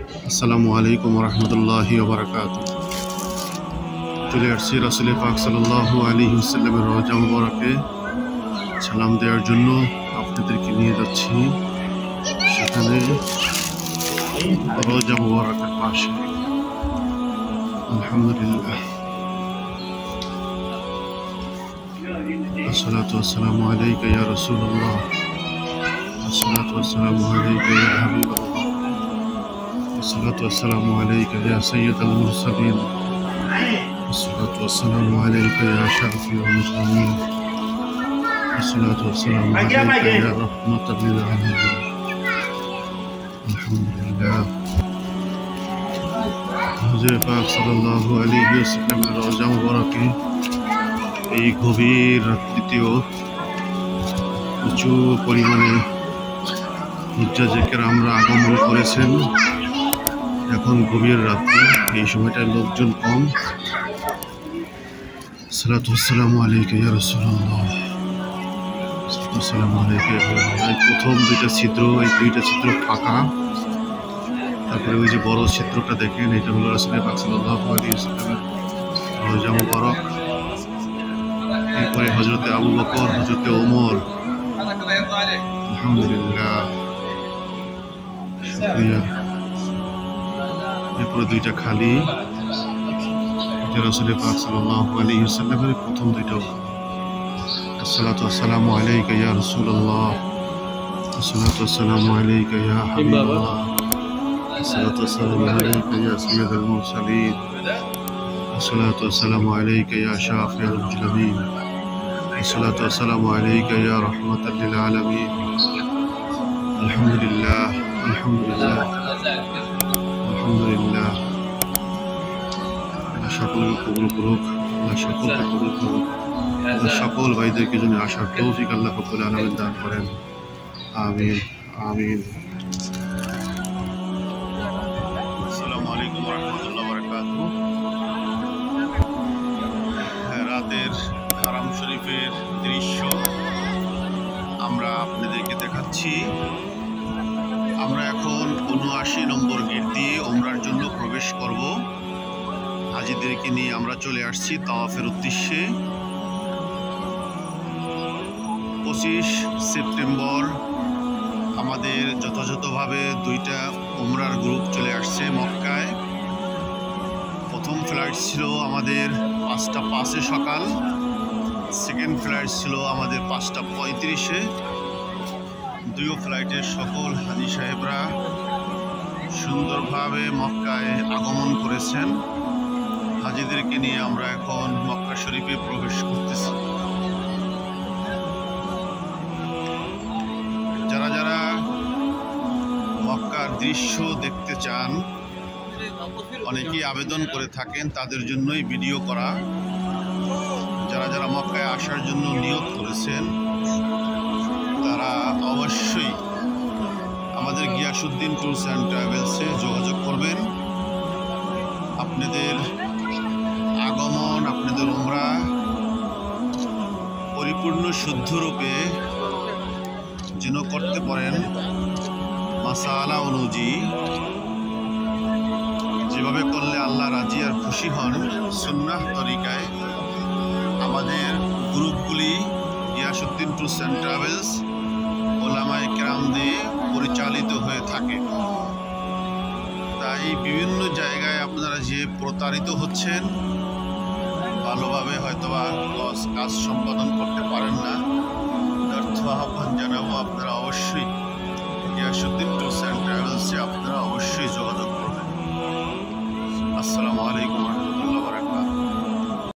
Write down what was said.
আসসালামু আলাইকুম রহমতুল্লাহি ওয়া বারাকাতুহু। চলে আসছি রাসূল পাক সাল্লাল্লাহু আলাইহি ওয়াসাল্লামের রওজা মুবারকে সালাম দেওয়ার জন্য। আপনাদেরকে নিয়ে যাচ্ছি সেখানে রওজা মুবারকের পাশে। আলহামদুলিল্লাহ, আসসালাতু ওয়াসসালামু আলাইকা ইয়া রাসূলুল্লাহ, আসসালাতু ওয়াসসালামু আলাইকা ইয়া হাবিবাল্লাহ, الصلاة والسلام عليك يا سيد المرسلين، الصلاة والسلام عليك يا شافي المسلمين، الصلاة والسلام عليك يا رحمة للعالمين. الحمد لله. হুজুর পাক সাল্লাল্লাহু আলাইহি ওয়াসাল্লামের রওজা মুবারকে এই গভীর রাত্রিতেও প্রচুর পরিমাণে হুজ্জাজে কেরামরা আগমন করেছেন। এখন গভীর রাত্রি, এই সময়টায় লোকজন কম। সালাতু ওয়াসসালামু আলাইকা ইয়া রাসূলুল্লাহ, সালাতু ওয়াসসালামু আলাইকা ইয়া হাবিবাল্লাহ। প্রথম দুইটা ছিদ্র, এই দুইটা ছিদ্র ফাঁকা। তারপরে ওই যে বড় ছিদ্রটা দেখেন, এটা হলো রাসূল পাক সাল্লাল্লাহু আলাইহি ওয়াসাল্লামের রওজা মুবারক। এরপরে হযরতে আবু বকর, হযরতে ওমর। আলহামদুলিল্লাহ, শুকরিয়া। এরপরে দুইটা খালি, এটা রাসূল পাক সাল্লাল্লাহু আলাইহি ওয়াসাল্লামের প্রথম দুইটা। আসসালাতু ওয়াসসালামু আলাইকা ইয়া রাসূলুল্লাহ, আসসালাতু ওয়াসসালামু আলাইকা ইয়া হাবিবাল্লাহ, আসসালাতু ওয়াসসালামু আলাইকা ইয়া সাইয়্যিদাল মুরসালিন, আসসালাতু ওয়াসসালামু আলাইকা ইয়া শাফিউল মুজলামিন, আসসালাতু ওয়াসসালামু আলাইকা ইয়া রাহমাতাল লিল আলামিন। আলহামদুলিল্লাহ, আলহামদুলিল্লাহ, আলহামদুলিল্লাহ। আল্লাহ সকলকে কবুল করুক, আল্লাহ সকলকে কবুল করুক, আল্লাহ সকল ভাইদেরকে যেন আসার তৌফিক আল্লাহ রাব্বুল আলামিন দান করেন। আমিন, আমিন। আসসালামু আলাইকুম ওয়া রাহমাতুল্লাহি ওয়া বারাকাতুহু। রাতের হারাম শরীফের দৃশ্য আমরা আপনাদেরকে দেখাচ্ছি। আমরা এখন ৭৯ নম্বর গেট দিয়ে ওমরার জন্য প্রবেশ করব। হাজিদেরকে নিয়ে আমরা চলে আসছি তাওয়াফের উদ্দেশ্যে। ২৫ সেপ্টেম্বর আমাদের যথাযথভাবে দুইটা ওমরার গ্রুপ চলে আসছে মক্কায়। প্রথম ফ্লাইট ছিল আমাদের ৫টা ৫-এ সকাল, সেকেন্ড ফ্লাইট ছিল আমাদের ৫টা ৩৫-এ। দুই ফ্লাইটের সকল হাজি সাহেবরা সুন্দরভাবে মক্কায় আগমন করেছেন। হাজিদেরকে নিয়ে আমরা এখন মক্কা শরীফে প্রবেশ করতেছি। যারা যারা মক্কার দৃশ্য দেখতে চান, অনেকেই আবেদন করে থাকেন, তাদের জন্যই ভিডিও করা। যারা যারা মক্কায় আসার জন্য নিয়ত করেছেন তারা অবশ্যই আমাদের গিয়াসউদ্দিন ট্যুরস অ্যান্ড ট্রাভেলসে যোগাযোগ করবেন। আপনাদের আগমন, আপনাদের উমরা পরিপূর্ণ শুদ্ধরূপে যেন করতে পারেন মাসালা অনুযায়ী, যেভাবে করলে আল্লাহ রাজি আর খুশি হন, সুন্নাহ তরিকায় আমাদের গ্রুপগুলি গিয়াসউদ্দিন ট্যুরস অ্যান্ড ট্রাভেলস ওলামায়ে কেরাম দিয়ে পরিচালিত হয়ে থাকে। তাই বিভিন্ন জায়গায় আপনারা যে প্রতারিত হচ্ছেন, ভালোভাবে হয়তোবা কাজ সম্পাদন করতে পারেন না, ব্যর্থ আহ্বান জানাবো আপনারা অবশ্যই গিয়াসউদ্দিন ট্যুরস অ্যান্ড ট্রাভেলসে আপনারা অবশ্যই যোগাযোগ করবেন। আসসালামু আলাইকুম।